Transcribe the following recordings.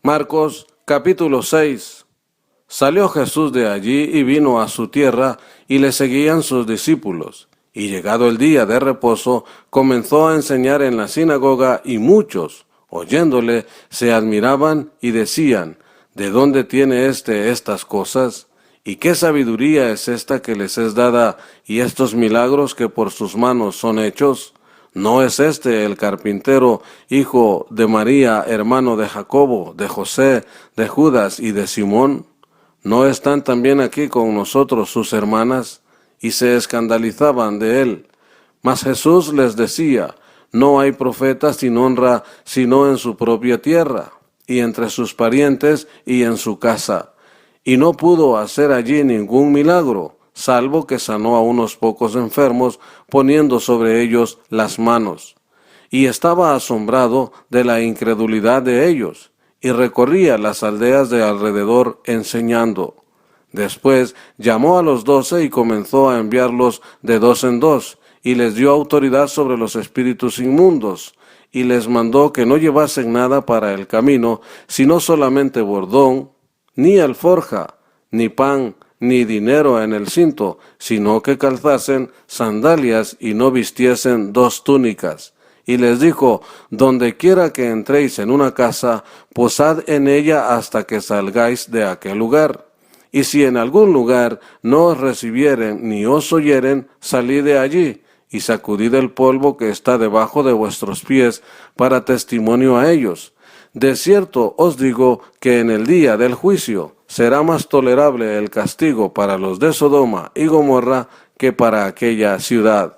Marcos capítulo 6. Salió Jesús de allí y vino a su tierra, y le seguían sus discípulos. Y llegado el día de reposo, comenzó a enseñar en la sinagoga, y muchos, oyéndole, se admiraban y decían: ¿De dónde tiene estas cosas? ¿Y qué sabiduría es esta que les es dada, y estos milagros que por sus manos son hechos? ¿No es este el carpintero, hijo de María, hermano de Jacobo, de José, de Judas y de Simón? ¿No están también aquí con nosotros sus hermanas? Y se escandalizaban de él. Mas Jesús les decía: no hay profeta sin honra sino en su propia tierra, y entre sus parientes y en su casa. Y no pudo hacer allí ningún milagro, salvo que sanó a unos pocos enfermos, poniendo sobre ellos las manos. Y estaba asombrado de la incredulidad de ellos, y recorría las aldeas de alrededor enseñando. Después llamó a los 12 y comenzó a enviarlos de dos en dos, y les dio autoridad sobre los espíritus inmundos, y les mandó que no llevasen nada para el camino, sino solamente bordón, ni alforja, ni pan, ni dinero en el cinto, sino que calzasen sandalias y no vistiesen dos túnicas. Y les dijo: donde quiera que entréis en una casa, posad en ella hasta que salgáis de aquel lugar. Y si en algún lugar no os recibieren ni os oyeren, salid de allí, y sacudid el polvo que está debajo de vuestros pies, para testimonio a ellos. De cierto os digo que en el día del juicio será más tolerable el castigo para los de Sodoma y Gomorra que para aquella ciudad.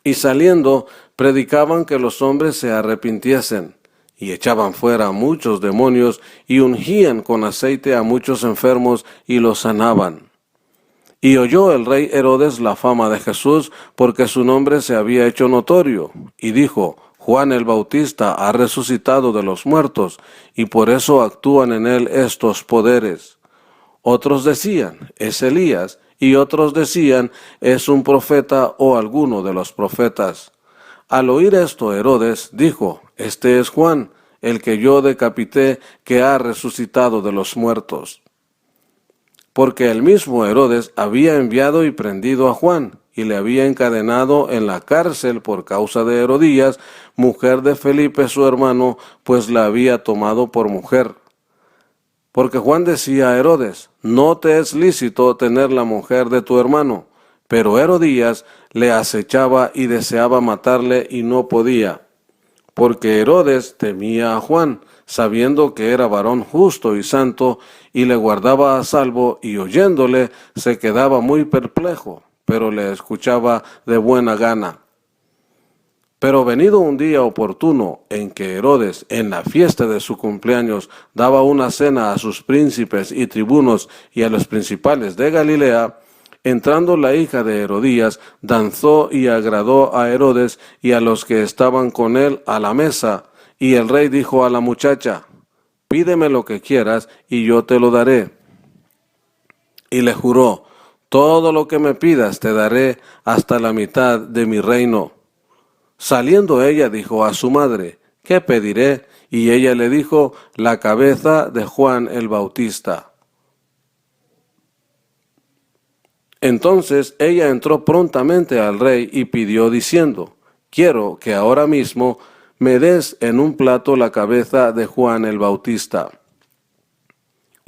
Y saliendo, predicaban que los hombres se arrepintiesen, y echaban fuera a muchos demonios, y ungían con aceite a muchos enfermos, y los sanaban. Y oyó el rey Herodes la fama de Jesús, porque su nombre se había hecho notorio, y dijo: Juan el Bautista ha resucitado de los muertos, y por eso actúan en él estos poderes. Otros decían: es Elías, y otros decían: es un profeta o alguno de los profetas. Al oír esto, Herodes dijo: este es Juan, el que yo decapité, que ha resucitado de los muertos. Porque el mismo Herodes había enviado y prendido a Juan, y le había encadenado en la cárcel por causa de Herodías, mujer de Felipe su hermano, pues la había tomado por mujer. Porque Juan decía a Herodes: no te es lícito tener la mujer de tu hermano. Pero Herodías le acechaba y deseaba matarle, y no podía, porque Herodes temía a Juan, sabiendo que era varón justo y santo, y le guardaba a salvo, y oyéndole se quedaba muy perplejo, pero le escuchaba de buena gana. Pero venido un día oportuno en que Herodes, en la fiesta de su cumpleaños, daba una cena a sus príncipes y tribunos y a los principales de Galilea, entrando la hija de Herodías, danzó y agradó a Herodes y a los que estaban con él a la mesa. Y el rey dijo a la muchacha: pídeme lo que quieras y yo te lo daré. Y le juró: todo lo que me pidas te daré, hasta la mitad de mi reino. Saliendo ella dijo a su madre: ¿qué pediré? Y ella le dijo: la cabeza de Juan el Bautista. Entonces ella entró prontamente al rey y pidió diciendo: quiero que ahora mismo me des en un plato la cabeza de Juan el Bautista.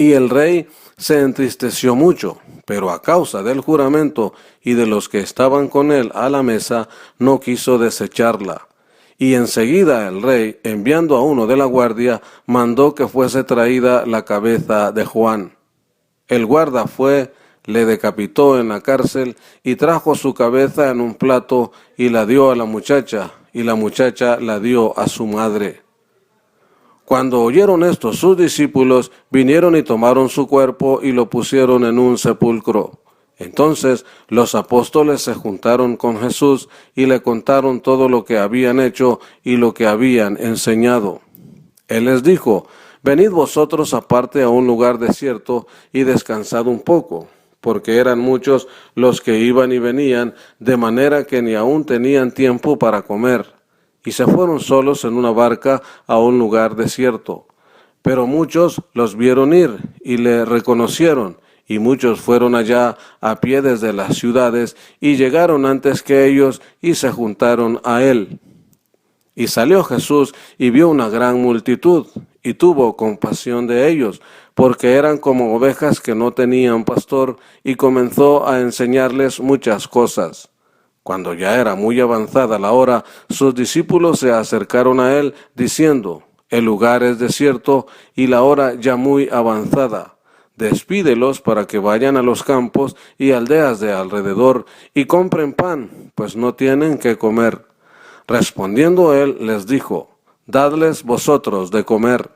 Y el rey se entristeció mucho, pero a causa del juramento y de los que estaban con él a la mesa, no quiso desecharla. Y enseguida el rey, enviando a uno de la guardia, mandó que fuese traída la cabeza de Juan. El guarda fue, le decapitó en la cárcel, y trajo su cabeza en un plato, y la dio a la muchacha, y la muchacha la dio a su madre. Cuando oyeron esto sus discípulos, vinieron y tomaron su cuerpo y lo pusieron en un sepulcro. Entonces los apóstoles se juntaron con Jesús y le contaron todo lo que habían hecho y lo que habían enseñado. Él les dijo: venid vosotros aparte a un lugar desierto y descansad un poco, porque eran muchos los que iban y venían, de manera que ni aún tenían tiempo para comer. y se fueron solos en una barca a un lugar desierto. Pero muchos los vieron ir y le reconocieron, y muchos fueron allá a pie desde las ciudades y llegaron antes que ellos y se juntaron a él. Y salió Jesús y vio una gran multitud, y tuvo compasión de ellos, porque eran como ovejas que no tenían pastor, y comenzó a enseñarles muchas cosas. Cuando ya era muy avanzada la hora, sus discípulos se acercaron a él, diciendo: el lugar es desierto y la hora ya muy avanzada. Despídelos para que vayan a los campos y aldeas de alrededor y compren pan, pues no tienen qué comer. Respondiendo él, les dijo: dadles vosotros de comer.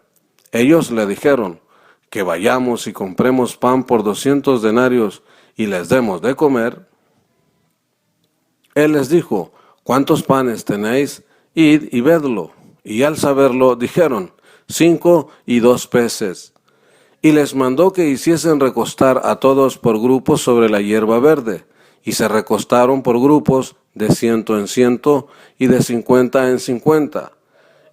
Ellos le dijeron: que vayamos y compremos pan por 200 denarios y les demos de comer. Él les dijo: ¿cuántos panes tenéis? Id y vedlo. Y al saberlo dijeron: 5 y 2 peces. Y les mandó que hiciesen recostar a todos por grupos sobre la hierba verde. Y se recostaron por grupos de 100 en 100 y de 50 en 50.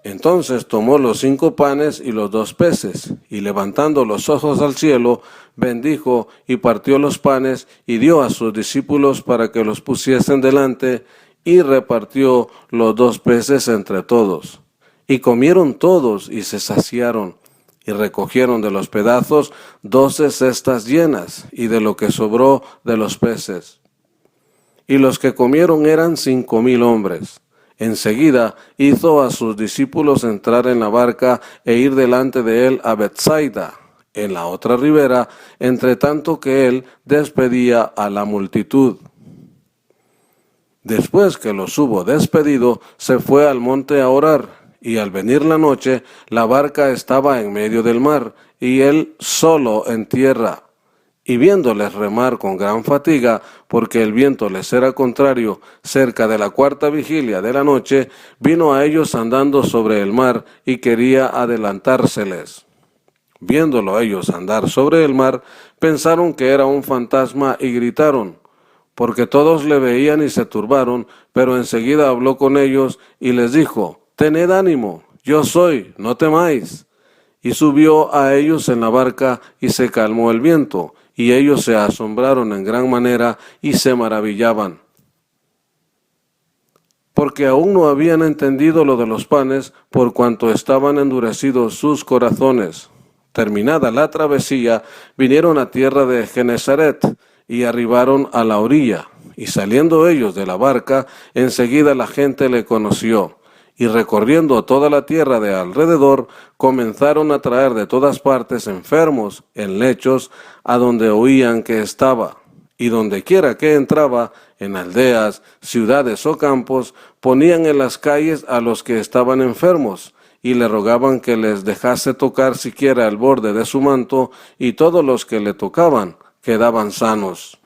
Entonces tomó los 5 panes y los 2 peces, y levantando los ojos al cielo, bendijo y partió los panes y dio a sus discípulos para que los pusiesen delante, y repartió los 2 peces entre todos. Y comieron todos y se saciaron, y recogieron de los pedazos 12 cestas llenas, y de lo que sobró de los peces. Y los que comieron eran 5,000 hombres. Enseguida hizo a sus discípulos entrar en la barca e ir delante de él a Betsaida, en la otra ribera, entre tanto que él despedía a la multitud. Después que los hubo despedido, se fue al monte a orar, y al venir la noche, la barca estaba en medio del mar, y él solo en tierra. Y viéndoles remar con gran fatiga, porque el viento les era contrario, cerca de la 4ª vigilia de la noche, vino a ellos andando sobre el mar y quería adelantárseles. Viéndolo ellos andar sobre el mar, pensaron que era un fantasma y gritaron, porque todos le veían y se turbaron, pero enseguida habló con ellos y les dijo: tened ánimo, yo soy, no temáis. Y subió a ellos en la barca y se calmó el viento, y ellos se asombraron en gran manera y se maravillaban, porque aún no habían entendido lo de los panes, por cuanto estaban endurecidos sus corazones. Terminada la travesía, vinieron a tierra de Genesaret y arribaron a la orilla, y saliendo ellos de la barca, enseguida la gente le conoció. Y recorriendo toda la tierra de alrededor, comenzaron a traer de todas partes enfermos en lechos a donde oían que estaba. Y dondequiera que entraba, en aldeas, ciudades o campos, ponían en las calles a los que estaban enfermos, y le rogaban que les dejase tocar siquiera el borde de su manto, y todos los que le tocaban quedaban sanos.